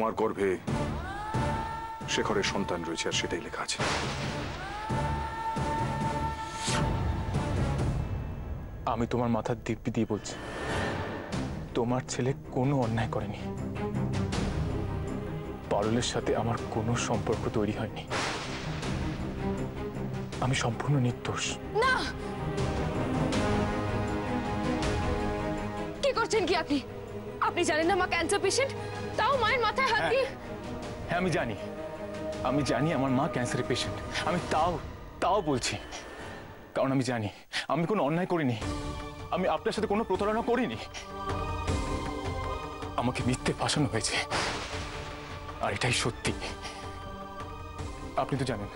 তোমার গর্ভে শেখরের সন্তান রয়েছে, আর সেটাই লেখা আছে। আমি তোমার মাথার দিব্যি দিয়ে বলছি, তোমার ছেলে কোনো অন্যায় করেনি। পারুলের সাথে আমার কোনো সম্পর্ক তৈরি হয়নি। আমি সম্পূর্ণ নির্দোষ। না, কি করছেন কি আপনি? আপনি জানেন না মা ক্যান্সার পেশেন্ট, তাও মায়ের মাথায় হাত দিয়ে। হ্যাঁ আমি জানি আমার মা ক্যান্সারের পেশেন্ট। আমি তাও বলছি, কারণ আমি জানি আমি কোনো অন্যায় করিনি। আমি আপনার সাথে কোনো প্রতারণা করিনি। আমাকে মিথ্যে ফাঁসানো হয়েছে, আর এটাই সত্যি। আপনি তো জানেন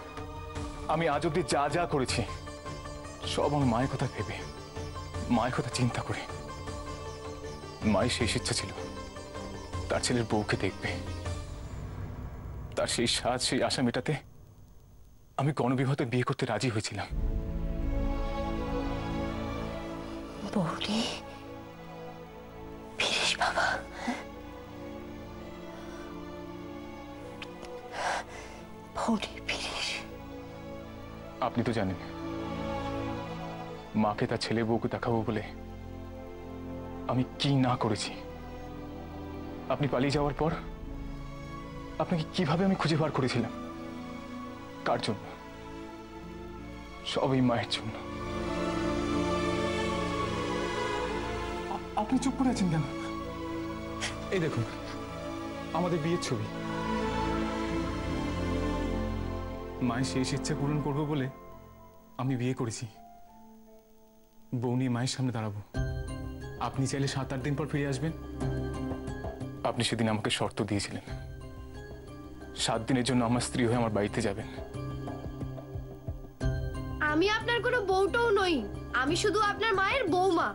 আমি আজ অব্দি যা যা করেছি সব আমার মায়ের কথা ভেবে, মায়ের কথা চিন্তা করে। মায়ের শেষ ইচ্ছা ছিল তার ছেলের বউকে দেখবে। তার সেই স্বাদ, সেই আশা মেটাতে আমি গণবিবাহে বিয়ে করতে রাজি হয়েছিলাম। বৌদি ফিরিস বাবা, বৌদি ফিরিস। আপনি তো জানেন মাকে তার ছেলে বউকে দেখাবো বলে আমি কি না করেছি। আপনি পালিয়ে যাওয়ার পর আপনাকে কিভাবে আমি খুঁজে বার করেছিলাম, কার জন্য? সবই মায়ের জন্য। আপনি চুপ করে আছেন কেন? এই দেখুন আমাদের বিয়ের ছবি। মায়ের শেষ ইচ্ছা পূরণ করবো বলে আমি বিয়ে করেছি। বউ নিয়ে মায়ের সামনে দাঁড়াবো। আপনি চাইলে 7-8 দিন পর ফিরে আসবেন। আপনি সেদিন আমাকে শর্ত দিয়েছিলেন 7 দিনের জন্য আমার স্ত্রী হয়ে আমার বাড়িতে যাবেন। আমি আপনার কোনো বউটাও নই, আমি শুধু আপনার মায়ের বৌমা।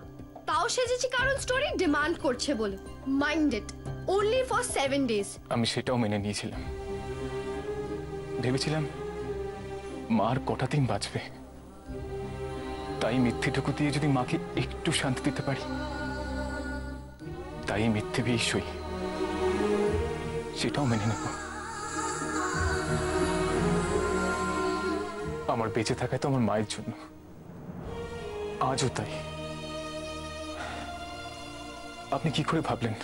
তাও সেজেছি কারণ স্টোরি ডিমান্ড করছে বলে। Mind it, only for 7 days. আমি সেটাও মেনে নিয়েছিলাম। ভেবেছিলাম মার কটা দিন বাঁচবে, তাই মিথ্যেটুকু দিয়ে যদি মাকে একটু শান্তি দিতে পারি, তাই মিথ্যে বিয়ে সই, সেটাও মেনে নেব। আমার বেঁচে থাকায় তো আমার মায়ের জন্য, আজও তাই। আপনি কি করে ভাবলেন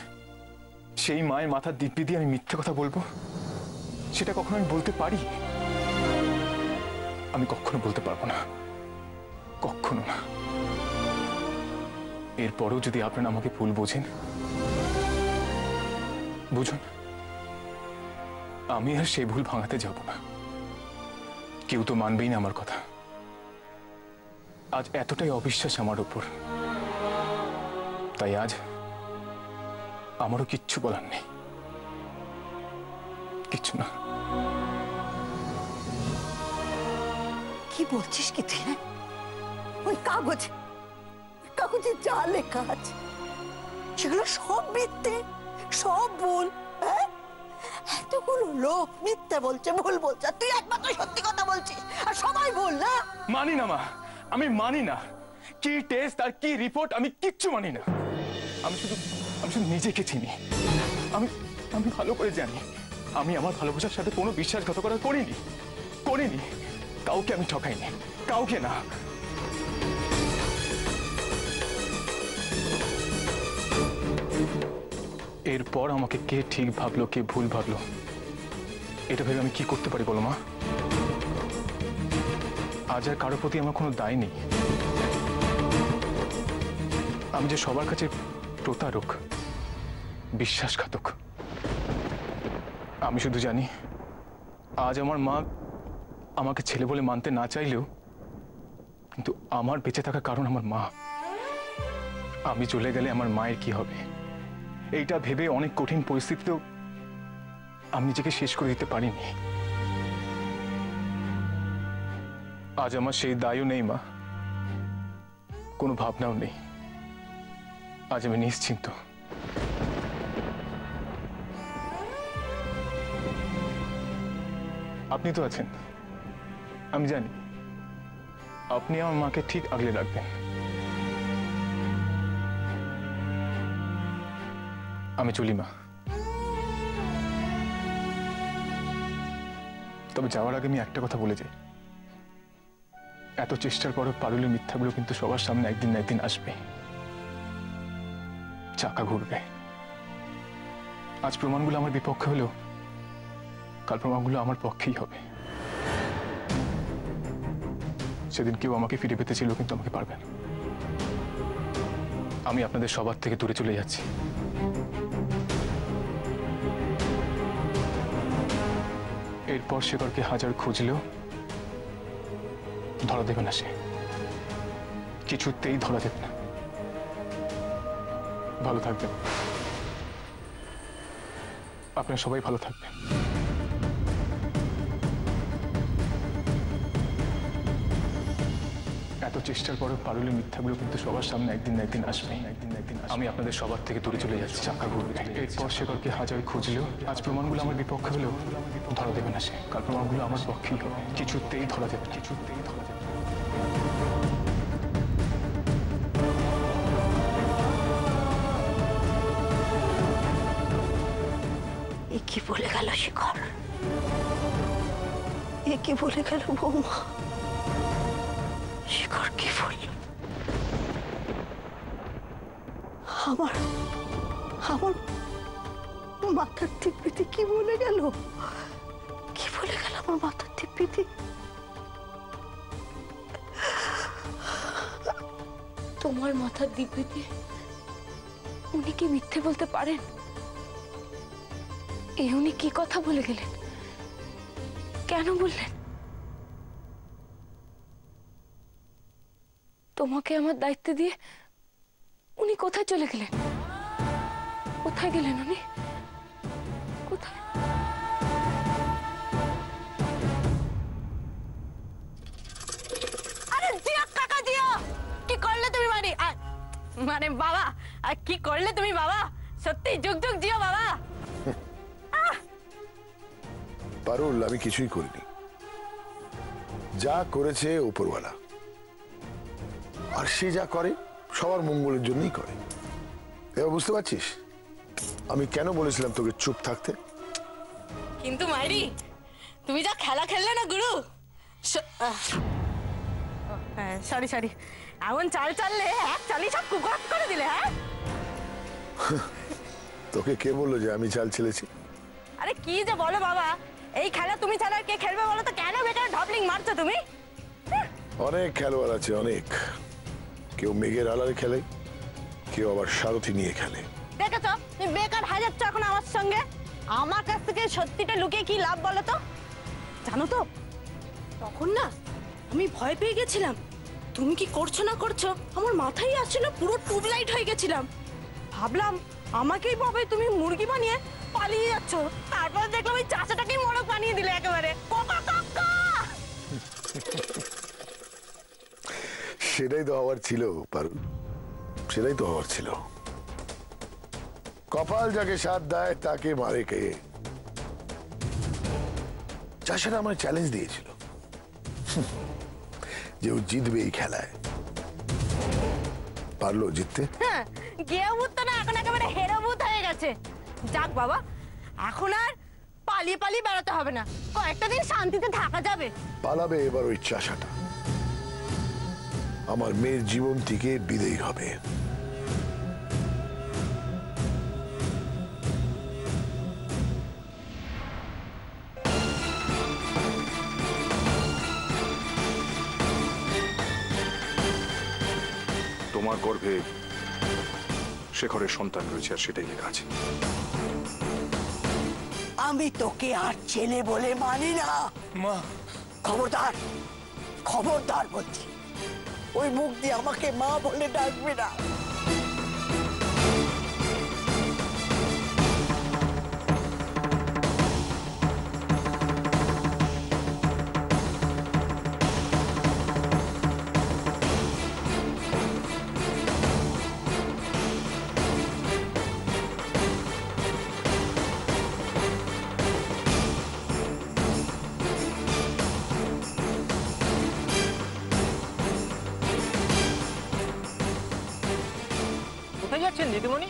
সেই মায়ের মাথার দিব্যি দিয়ে আমি মিথ্যে কথা বলবো? সেটা কখনো আমি বলতে পারি? আমি কখনো বলতে পারবো না, কখনো না। এরপরেও যদি আপনারা আমাকে ভুল বোঝেন, বুঝুন আমি আর সেই ভুল ভাঙাতে যাব না। কেউ তো মানবেই না আমার কথা। আজ এতটাই অবিশ্বাস আমার উপর, তাই আজ আমারও কিচ্ছু বলার নেই, কিচ্ছু না। কি বলছিস কি তুই? ওই কাগজে যা লেখা আছে সেগুলো সব মিথ্যে, সব ভুল। এতগুলো লোক মিথ্যে বলছে, ভুল বলছে, তুই একমাত্র সত্যি কথা বলছিস আর সবাই ভুল। না মানি না মা, আমি মানি না। কি টেস্ট আর কি রিপোর্ট আমি কিচ্ছু মানি না। আমি শুধু নিজেকে চিনি। আমি ভালো করে জানি আমি আমার ভালোবাসার সাথে কোনো বিশ্বাসঘাতকতা করিনি। কাউকে আমি ঠকাইনি, কাউকে না। এরপর আমাকে কে ঠিক ভাবলো কে ভুল ভাবলো এটা ভেবে আমি কি করতে পারি বলো মা? আজ আর কারোর প্রতি আমার কোনো দায় নেই। আমি যে সবার কাছে প্রতারক, বিশ্বাসঘাতক। আমি শুধু জানি আজ আমার মা আমাকে ছেলে বলে মানতে না চাইলেও কিন্তু আমার বেঁচে থাকার কারণ আমার মা। আমি চলে গেলে আমার মায়ের কি হবে এইটা ভেবে অনেক কঠিন পরিস্থিতিতেও আমি নিজেকে শেষ করে দিতে পারিনি। আজ আমার সেই দায়ও নেই মা, কোনো ভাবনাও নেই। আজ আমি নিশ্চিন্ত। আপনি তো আছেন, আমি জানি আপনি আমার মাকে ঠিক আগলে রাখবেন। আমি চলি মা। তবে যাওয়ার আগে আমি একটা কথা বলে যাই, এত চেষ্টার পরও পারুলের মিথ্যাগুলো কিন্তু সবার সামনে একদিন না একদিন আসবে, চাকা ঘুরবে। আজ প্রমাণগুলো আমার বিপক্ষে হলেও কাল প্রমাণগুলো আমার পক্ষেই হবে। সেদিন কেউ আমাকে ফিরে পেতে ছিল, কিন্তু আমাকে পারবে না। আমি আপনাদের সবার থেকে দূরে চলে যাচ্ছি। এরপর শেখরকে হাজার খুঁজলেও ধরা দেবে না, সে কিছুতেই ধরা দেবে না। ভালো থাকবেন, আপনারা সবাই ভালো থাকবেন। এত চেষ্টার পরেও পারুলের মিথ্যাগুলো কিন্তু সবার সামনে একদিন না একদিন আসবে, একদিন না একদিন। আমি আপনাদের সবার থেকে দূরে চলে যাচ্ছি, চাকা ঘুরবে। এরপর শেখরকে হাজার খুঁজলেও আজ প্রমাণগুলো আমার বিপক্ষে হলেও ধরা দেবে না, সে কাল প্রমাণগুলো আমার পক্ষেই হবে, কিছুতেই ধরা দেবে না, কিছুতেই ধরা দেবে না। এ কি বলে গেল শেখর? এ কি বলে গেল বৌমা? শেখর কি বলল? আমার আমার মাথার দিব্যিতে কি বলে গেল? কি বলে গেল আমার মাথার দিব্যিতে? তোমার মাথার দিব্যিতে উনি কি মিথ্যে বলতে পারেন? উনি কি কথা বলে গেলেন? কেন বললেন? তোমাকে আমার দায়িত্ব দিয়ে উনি কোথায় চলে গেলেন? কোথায় গেলেন উনি? কোথায়? আরে জিয়া কাকা জিয়া, কি করলে তুমি? মানে বাবা, আর কি করলে তুমি বাবা? সত্যি যুগ যুগ জিও বাবা। পারুল, আমি কিছুই করিনি, যা করেছে উপরওয়ালা। আর সে যা করে সবার মঙ্গলের জন্যই করে। এবার বুঝতে পারছিস আমি কেন বলেছিলাম তোকে চুপ থাকতে? কিন্তু মাইরি, তুমি যা খেলা খেললে না গুরু, সরি সরি, এমন চাল চাললে এক চালই সব কুকাট করে দিলে। হ্যাঁ, তোকে কে বললো যে আমি চাল ছেলেছি? আরে কি যে বলো বাবা, এই খেলা তুমি ছাড়া কে খেলবে বলো তো? কেন বেকার ঢপলিং মারছো তুমি? অনেক খেলোয়াড় আছে, অনেক। কেউ মেঘের আলারে খেলে, কেউ আবার সারথি নিয়ে খেলে। দেখেছো, তুমি বেকার হাজাচ্ছ এখন আমার সঙ্গে। আমার কাছ থেকে সত্যিটা লুকিয়ে কি লাভ বলো তো? জানো তো, তখন না আমি ভয় পেয়ে গেছিলাম। তুমি কি করছো না করছো আমার মাথায় আসছে না, পুরো টিউবলাইট হয়ে গেছিলাম। ভাবলাম আমাকেই ভাবে তুমি মুরগি বানিয়ে পালিয়ে যাচ্ছ। তারপর দেখলাম ওই চাচাটাকেই মোড়ক বানিয়ে দিলে একেবারে। কোকা কাকা, সেটাই তো হওয়ার ছিল পারুল, সেটাই তো হওয়ার ছিল। কপাল যাকে সাথ দেয় তাকে মারে কে? চাষারা আমার চ্যালেঞ্জ দিয়েছিল যে ও জিতবে এই খেলায়। পারলো জিততে? হ্যাঁ, গেও ভূত তো না, এখন একেবারে হেরো ভূত হয়ে গেছে। যাক বাবা, এখন আর পালিয়ে পালিয়ে বেড়াতে হবে না, কয়েকটা দিন শান্তিতে থাকা যাবে। পালাবে এবার ওই চাষাটা, আমার মেয়ের জীবন থেকে বিদেয় হবে। তোমার গর্ভে শেখরের সন্তান রয়েছে, আর সেটাই লেখা আছে। আমি তোকে আর ছেলে বলে মানি না। মা, খবরদার, খবরদার বলছি, ওই মুখ দিয়ে আমাকে মা বলে ডাকবে না। কোথায় যাচ্ছেন দিদিমণি?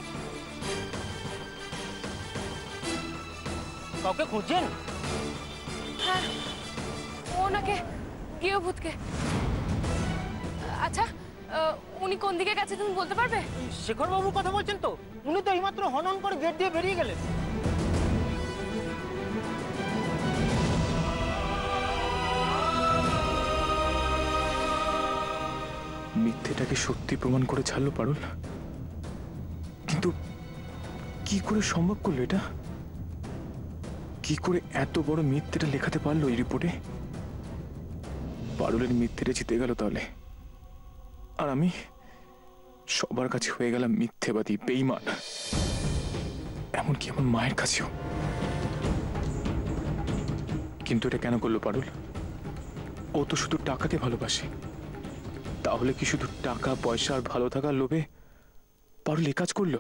কাউকে খুঁজছেন? ওনাকে গৃহভূতকে। আচ্ছা উনি কোন দিকে গেছে তুমি বলতে পারবে? শেখর বাবুর কথা বলছেন তো? উনি তো এইমাত্র হনন করে গেট দিয়ে বেরিয়ে গেলেন। মিথ্যেটাকে সত্যি প্রমাণ করে ছাড়লো পারুল, কিন্তু কি করে সম্ভব করলো এটা? কি করে এত বড় মিথ্যেটা লেখাতে পারলো এই রিপোর্টে? পারুলের মিথ্যেটা জিতে গেল তাহলে, আর আমি সবার কাছে হয়ে গেলাম মিথ্যেবাদী, বেঈমান, এমনকি আমার মায়ের কাছেও। কিন্তু এটা কেন করলো পারুল? ও তো শুধু টাকাকে ভালোবাসে। তাহলে কি শুধু টাকা পয়সা আর ভালো থাকার লোভে পারুল এ কাজ করলো?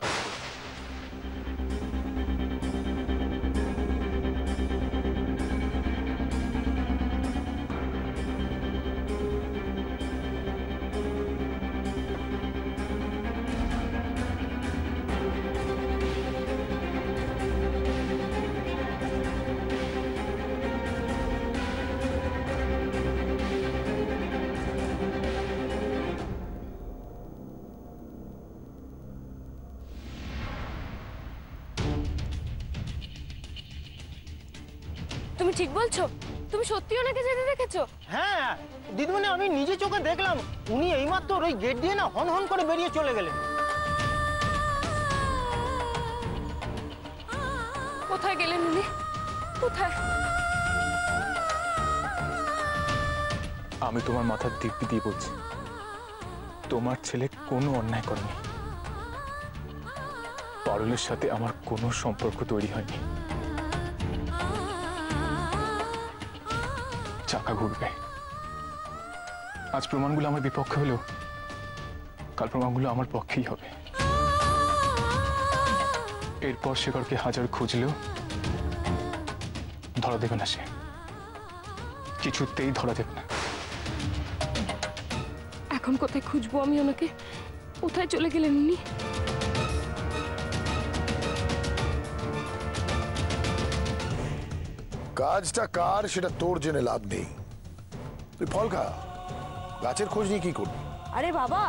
তুমি ঠিক বলছো? তুমি সত্যি ওনাকে যেতে দেখেছো? হ্যাঁ দিদিমণি, আমি নিজে চোখে দেখলাম। উনি এইমাত্র ওই গেট দিয়ে না হন হন করে বেরিয়ে চলে গেলেন। কোথায় গেলেন উনি? কোথায়? আমি তোমার মাথার দিব্যি দিয়ে বলছি, তোমার ছেলে কোনো অন্যায় করেনি। পারুলের সাথে আমার কোনো সম্পর্ক তৈরি হয়নি। চাকা ঘুরবে। আজ প্রমাণগুলো আমার বিপক্ষে হলেও কাল প্রমাণগুলো আমার পক্ষেই হবে। এরপর শেখরকে হাজার খুঁজলেও ধরা দেবে না, সে কিছুতেই ধরা দেবে না। এখন কোথায় খুঁজবো আমি ওনাকে? কোথায় চলে গেলেন উনি? কাজটা কার সেটা তোর জেনে লাভ নেই। তুই ফল খা, গাছের খোঁজ নিয়ে কি করবি? আরে বাবা,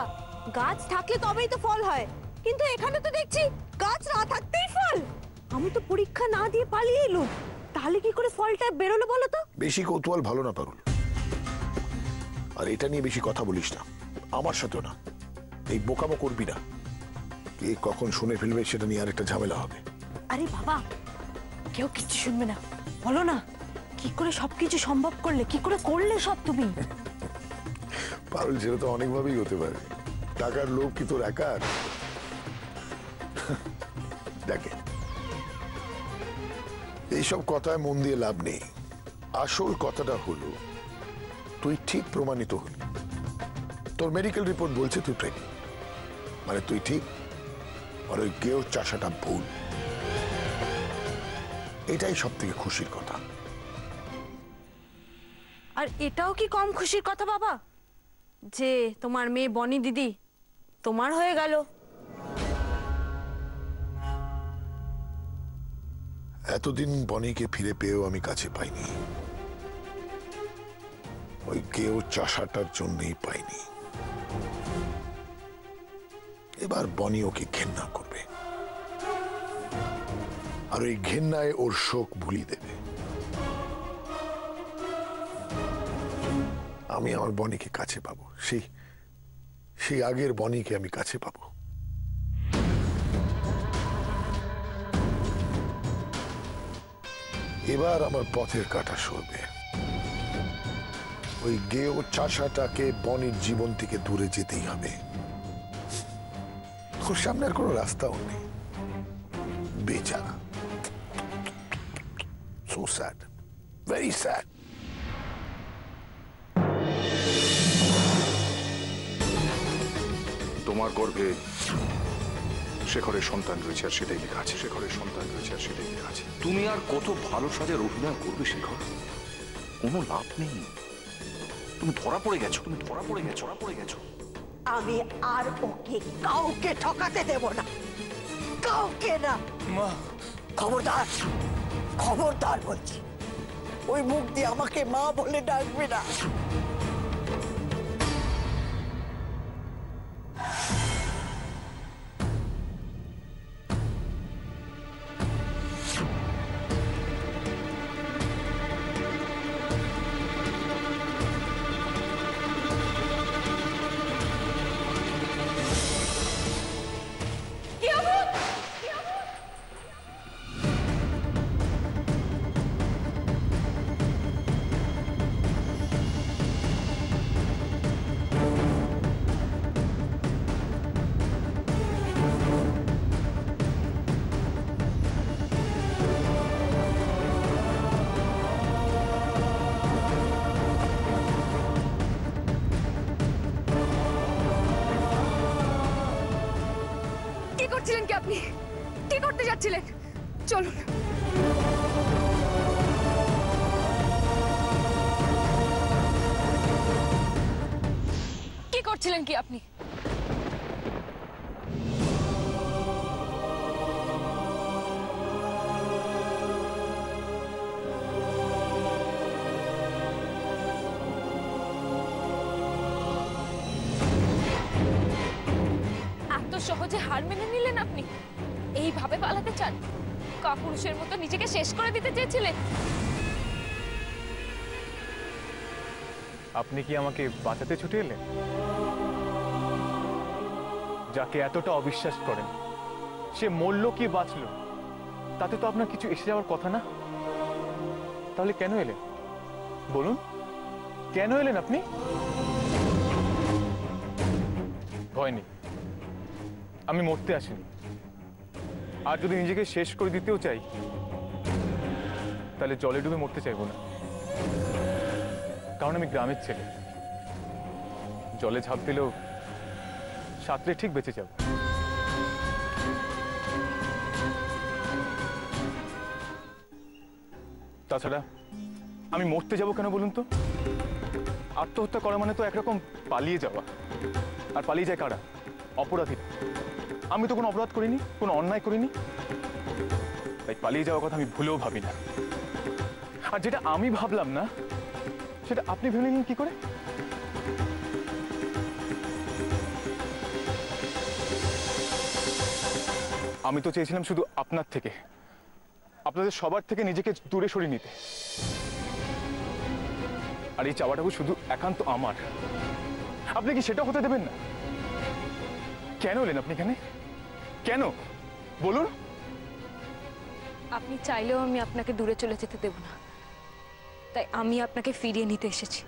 গাছ থাকলে তবেই তো ফল হয়, কিন্তু এখানে তো দেখছি গাছ না থাকতেই ফল। আমি তো পরীক্ষা না দিয়ে পালিয়ে এলুম, তাহলে কি করে ফলটা বেরোলো বলো তো? বেশি কৌতূহল ভালো না পারুল, আর এটা নিয়ে বেশি কথা বলিস না, আমার সাথেও না। এই বোকামো করবি না, কে কখন শুনে ফেলবে সেটা নিয়ে আর একটা ঝামেলা হবে। আরে বাবা, কেউ কিচ্ছু শুনবে না, বলো না কি করে সবকিছু সম্ভব করলে, কি করে করলে সব তুমি? পারুল, সেটা তো অনেকভাবেই হতে পারে। টাকার লোভ কি তোর একার? দেখে, এইসব কথায় মন দিয়ে লাভ নেই। আসল কথাটা হলো, তুই ঠিক প্রমাণিত হলি। তোর মেডিকেল রিপোর্ট বলছে তুই প্রেগনেন্ট, মানে তুই ঠিক, আর ওই গেও চাষাটা ভুল। এটাই সব থেকে খুশির কথা। আর এটাও কি কম খুশির কথা বাবা, যে তোমার মেয়ে বনি দিদি তোমার হয়ে গেল? এতদিন বনিকে ফিরে পেয়েও আমি কাছে পাইনি, ওই গেও চাষাটার জন্যই পাইনি। এবার বনি ওকে ঘেন্না করবে, আর ওই ঘেন্নায় ওর শোক ভুলিয়ে দেবে। আমি আমার বনিকে কাছে পাবো, সেই আগের বনিকে আমি কাছে পাবো। এবার আমার পথের কাঁটা সরবে। ওই গেও চাষাটাকে বনির জীবন থেকে দূরে যেতেই হবে। ওর সামনে আর কোনো রাস্তাও নেই, বেচারা। So sad, very sad. তোমার গর্ভে শেখরের সন্তান রয়েছে আর সেটাই লেখা আছে। শেখরের সন্তান রয়েছে আর সেটাই লেখা আছে। তুমি আর কত ভালো সাজের অভিনয় করবে শেখর? কোনো লাভ নেই। তুমি ধরা পড়ে গেছো, তুমি ধরা পড়ে গেছো, ধরা পড়ে গেছো। আমি আর ওকে কাউকে ঠকাতে দেব না, কাউকে না। মা, খবরদার, খবরদার বলছি, ওই মুখ দিয়ে আমাকে মা বলে ডাকবে না। কি করছিলেন কি আপনি? কি করতে যাচ্ছিলেন? চলুন। কি করছিলেন কি আপনি? এত সহজে হার মেনে নিলেন আপনি? এইভাবে পালাতে চান? কাপুরুষের মতো নিজেকে শেষ করে দিতে চেয়েছিলেন? আপনি কি আমাকে বাঁচাতে ছুটে এলেন? যাকে এতটা অবিশ্বাস করেন সে মরল কি বাঁচলো তাতে তো আপনার কিছু এসে যাওয়ার কথা না। তাহলে কেন এলেন বলুন? কেন এলেন আপনি? ভয় নেই, আমি মরতে আসিনি। আর যদি নিজেকে শেষ করে দিতেও চাই তাহলে জলে ডুবে মরতে চাইবো না, কারণ আমি গ্রামের ছেলে। জলে ঝাঁপ দিলেও সাঁতরে ঠিক বেঁচে যাব। তাছাড়া আমি মরতে যাব কেন বলুন তো? আত্মহত্যা করা মানে তো একরকম পালিয়ে যাওয়া। আর পালিয়ে যায় কারা? অপরাধীরা। আমি তো কোনো অপরাধ করিনি, কোনো অন্যায় করিনি, তাই পালিয়ে যাওয়ার কথা আমি ভুলেও ভাবি না। আর যেটা আমি ভাবলাম না সেটা আপনি ভেবে নিলেন কি করে? আমি তো চেয়েছিলাম শুধু আপনার থেকে, আপনাদের সবার থেকে নিজেকে দূরে সরিয়ে নিতে। আর এই চাওয়াটাও শুধু একান্ত আমার। আপনি কি সেটা হতে দেবেন না? কেন এলেন আপনি এখানে? কেন বলুন? আপনি চাইলেও আমি আপনাকে দূরে চলে যেতে দেব না, তাই আমি আপনাকে ফিরিয়ে নিতে এসেছি।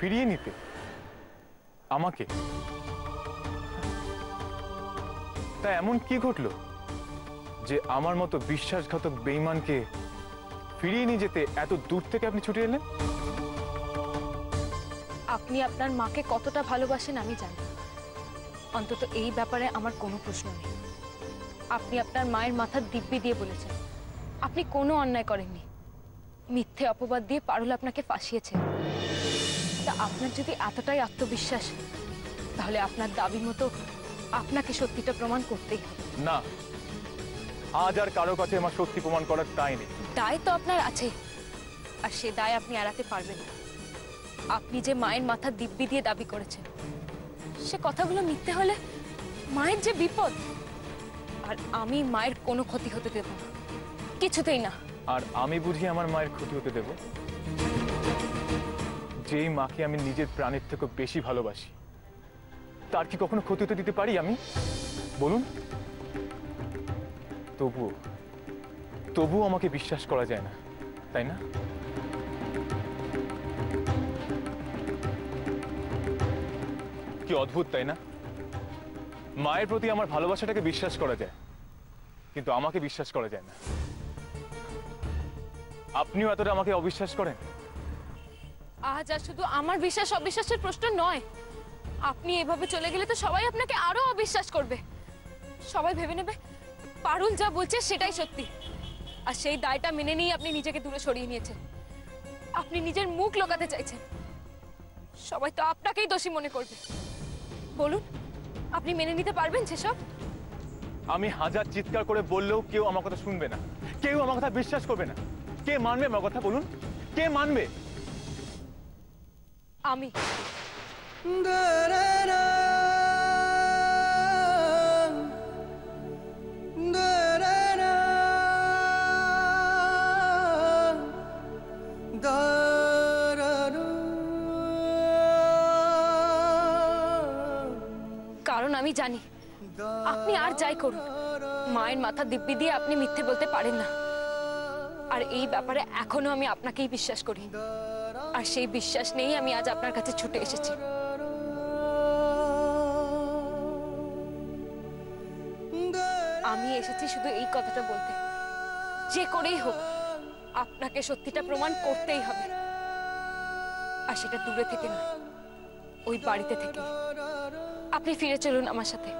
ফিরিয়ে নিতে আমাকে? তা এমন কি ঘটলো যে আমার মতো বিশ্বাসঘাতক বেঈমানকে ফিরিয়ে নিয়ে যেতে এত দূর থেকে আপনি ছুটে এলেন? আপনি আপনার মাকে কতটা ভালোবাসেন আমি জানি, অন্তত এই ব্যাপারে আমার কোনো প্রশ্ন নেই। আপনি আপনার মায়ের মাথার দিব্যি দিয়ে বলেছেন আপনি কোনো অন্যায় করেননি। মিথ্যে অপবাদ দিয়ে পারুল আপনাকে ফাঁসিয়েছে। তা আপনার যদি এতটাই আত্মবিশ্বাস, তাহলে আপনার দাবি মতো আপনাকে সত্যিটা প্রমাণ করতেই হবে। না, আজ আর কারো কাছে আমার সত্যি প্রমাণ করার দায় নেই। দায় তো আপনার আছে, আর সে দায় আপনি এড়াতে পারবেন না। আপনি যে মায়ের মাথা দিব্যি দিয়ে দাবি করেছেন, সে কথাগুলো মিথ্যে হলে মায়ের যে বিপদ। আর আমি মায়ের কোনো ক্ষতি হতে দেব না, কিছুতেই না। আর আমি বুঝি আমার মায়ের ক্ষতি হতে দেব? যেই মাকে আমি নিজের প্রাণের থেকে বেশি ভালোবাসি, তার কি কখনো ক্ষতি হতে দিতে পারি আমি? বলুন। তবুও আমাকে বিশ্বাস করা যায় না, তাই না? কি অদ্ভুত, তাই না? মায়ের প্রতি আমার ভালোবাসাটাকে বিশ্বাস করা যায়, কিন্তু আমাকে বিশ্বাস করা যায় না। আপনিও এতটা আমাকে অবিশ্বাস করেন? আজ আর শুধু আমার বিশ্বাস অবিশ্বাসের প্রশ্ন নয়, আপনি এভাবে চলে গেলে তো সবাই আপনাকে আরো অবিশ্বাস করবে। সবাই ভেবে নেবে পারুল যা বলছে সেটাই সত্যি। আর সেই দায়টা মেনে নিয়ে আপনি নিজেকে দূরে সরিয়ে নিয়েছেন। আপনি নিজের মুখ লুকাতে চাইছেন। সবাই তো আপনাকেই দোষী মনে করবে। বলুন, আপনি মেনে নিতে পারবেন সেসব? আমি হাজার চিৎকার করে বললেও কেউ আমার কথা শুনবে না, কেউ আমার কথা বিশ্বাস করবে না। কে মানবে আমার কথা বলুন? কে মানবে? আমি। কারণ আমি জানি আপনি আর যাই করুন, মায়ের মাথা দিব্যি দিয়ে আপনি মিথ্যে বলতে পারেন না। আর এই ব্যাপারে এখনো আমি আপনাকেই বিশ্বাস করি। আর সেই বিশ্বাস নেই আমি আজ আপনার কাছে ছুটে এসেছি। আমি এসেছি শুধু এই কথাটা বলতে, যে করেই হোক আপনাকে সত্যিটা প্রমাণ করতেই হবে। আর সেটা দূরে থেকে নয়, ওই বাড়িতে থেকে। আপনি ফিরে চলুন আমার সাথে।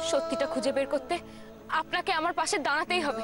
সত্যিটা খুঁজে বের করতে আপনাকে আমার পাশে দাঁড়াতেই হবে।